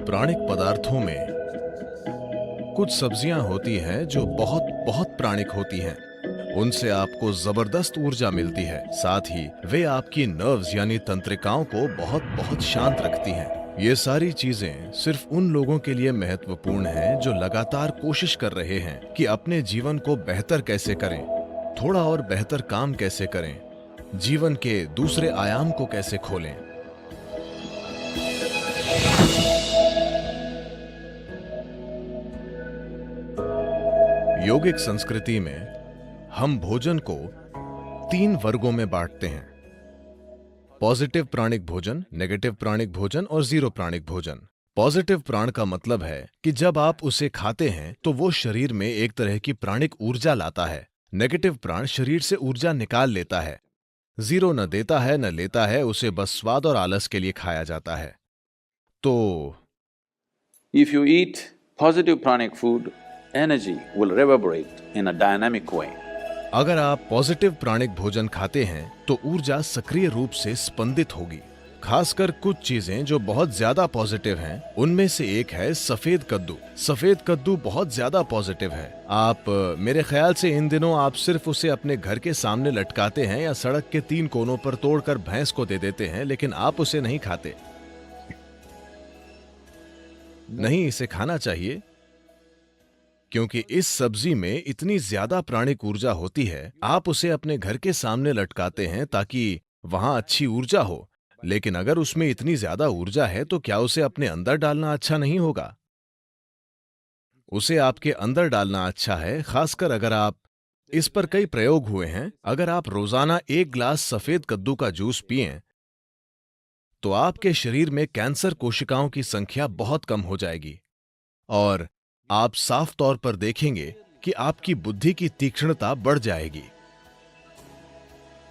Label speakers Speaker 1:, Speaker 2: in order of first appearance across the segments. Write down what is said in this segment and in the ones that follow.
Speaker 1: प्राणिक पदार्थों में कुछ सब्जियां होती हैं जो बहुत बहुत प्राणिक होती हैं। उनसे आपको जबरदस्त ऊर्जा मिलती है, साथ ही वे आपकी नर्व्स यानी तंत्रिकाओं को बहुत बहुत शांत रखती हैं। ये सारी चीजें सिर्फ उन लोगों के लिए महत्वपूर्ण हैं जो लगातार कोशिश कर रहे हैं कि अपने जीवन को बेहतर कैसे करें, थोड़ा और बेहतर काम कैसे करें, जीवन के दूसरे आयाम को कैसे खोलें। योगिक संस्कृति में हम भोजन को 3 वर्गों में बांटते हैं: पॉजिटिव प्राणिक भोजन, नेगेटिव प्राणिक भोजन और जीरो प्राणिक भोजन। पॉजिटिव प्राण का मतलब है कि जब आप उसे खाते हैं तो वो शरीर में एक तरह की प्राणिक ऊर्जा लाता है। नेगेटिव प्राण शरीर से ऊर्जा निकाल लेता है। जीरो न देता है न लेता है, उसे बस स्वाद और आलस के लिए खाया जाता है। तो
Speaker 2: If you eat positive pranic food, energy will reverberate in a dynamic way.
Speaker 1: अगर आप पॉजिटिव प्राणिक भोजन खाते हैं तो ऊर्जा सक्रिय रूप से स्पंदित होगी। खासकर कुछ चीजें जो बहुत ज्यादा पॉजिटिव हैं, उनमें से एक है सफेद कद्दू। सफेद कद्दू बहुत ज्यादा पॉजिटिव है। आप मेरे ख्याल से इन दिनों आप सिर्फ उसे अपने घर के सामने लटकाते हैं या सड़क के 3 कोनों पर तोड़कर भैंस को दे देते हैं, लेकिन आप उसे नहीं खाते। नहीं, इसे खाना चाहिए क्योंकि इस सब्जी में इतनी ज्यादा प्राणिक ऊर्जा होती है। आप उसे अपने घर के सामने लटकाते हैं ताकि वहां अच्छी ऊर्जा हो, लेकिन अगर उसमें इतनी ज्यादा ऊर्जा है तो क्या उसे अपने अंदर डालना अच्छा नहीं होगा? उसे आपके अंदर डालना अच्छा है, खासकर अगर आप इस पर कई प्रयोग हुए हैं। अगर आप रोजाना 1 गिलास सफेद कद्दू का जूस पिएं तो आपके शरीर में कैंसर कोशिकाओं की संख्या बहुत कम हो जाएगी और आप साफ तौर पर देखेंगे कि आपकी बुद्धि की तीक्ष्णता बढ़ जाएगी।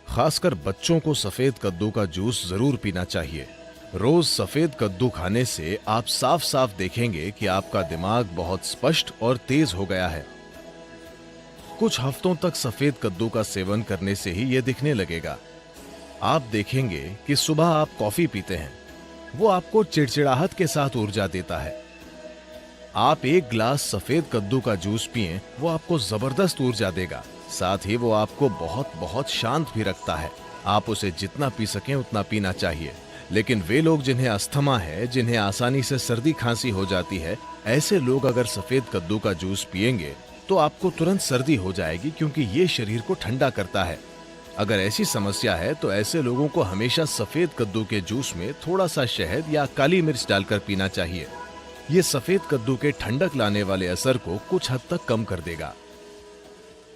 Speaker 1: खासकर बच्चों को सफेद कद्दू का जूस जरूर पीना चाहिए। रोज सफेद कद्दू खाने से आप साफ साफ देखेंगे कि आपका दिमाग बहुत स्पष्ट और तेज हो गया है। कुछ हफ्तों तक सफेद कद्दू का सेवन करने से ही यह दिखने लगेगा। आप देखेंगे कि सुबह आप कॉफी पीते हैं, वो आपको चिड़चिड़ाहट के साथ ऊर्जा देता है। आप 1 गिलास सफेद कद्दू का जूस पिएं, वो आपको जबरदस्त ऊर्जा देगा। साथ ही वो आपको बहुत बहुत शांत भी रखता है। आप उसे जितना पी सकें उतना पीना चाहिए। लेकिन वे लोग जिन्हें अस्थमा है, जिन्हें आसानी से सर्दी खांसी हो जाती है, ऐसे लोग अगर सफेद कद्दू का जूस पिएंगे तो आपको तुरंत सर्दी हो जाएगी, क्योंकि ये शरीर को ठंडा करता है। अगर ऐसी समस्या है तो ऐसे लोगों को हमेशा सफेद कद्दू के जूस में थोड़ा सा शहद या काली मिर्च डालकर पीना चाहिए। ये सफेद कद्दू के ठंडक लाने वाले असर को कुछ हद तक कम कर देगा।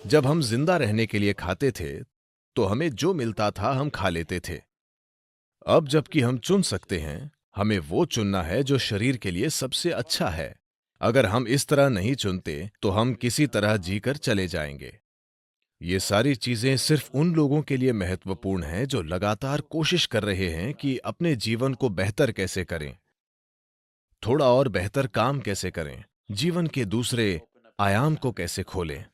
Speaker 1: जब हम जिंदा रहने के लिए खाते थे तो हमें जो मिलता था हम खा लेते थे। अब जबकि हम चुन सकते हैं, हमें वो चुनना है जो शरीर के लिए सबसे अच्छा है। अगर हम इस तरह नहीं चुनते तो हम किसी तरह जीकर चले जाएंगे। ये सारी चीजें सिर्फ उन लोगों के लिए महत्वपूर्ण हैं जो लगातार कोशिश कर रहे हैं कि अपने जीवन को बेहतर कैसे करें, थोड़ा और बेहतर काम कैसे करें, जीवन के दूसरे आयाम को कैसे खोलें।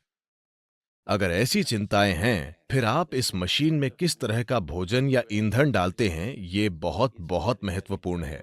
Speaker 1: अगर ऐसी चिंताएं हैं, फिर आप इस मशीन में किस तरह का भोजन या ईंधन डालते हैं, ये बहुत बहुत महत्वपूर्ण है।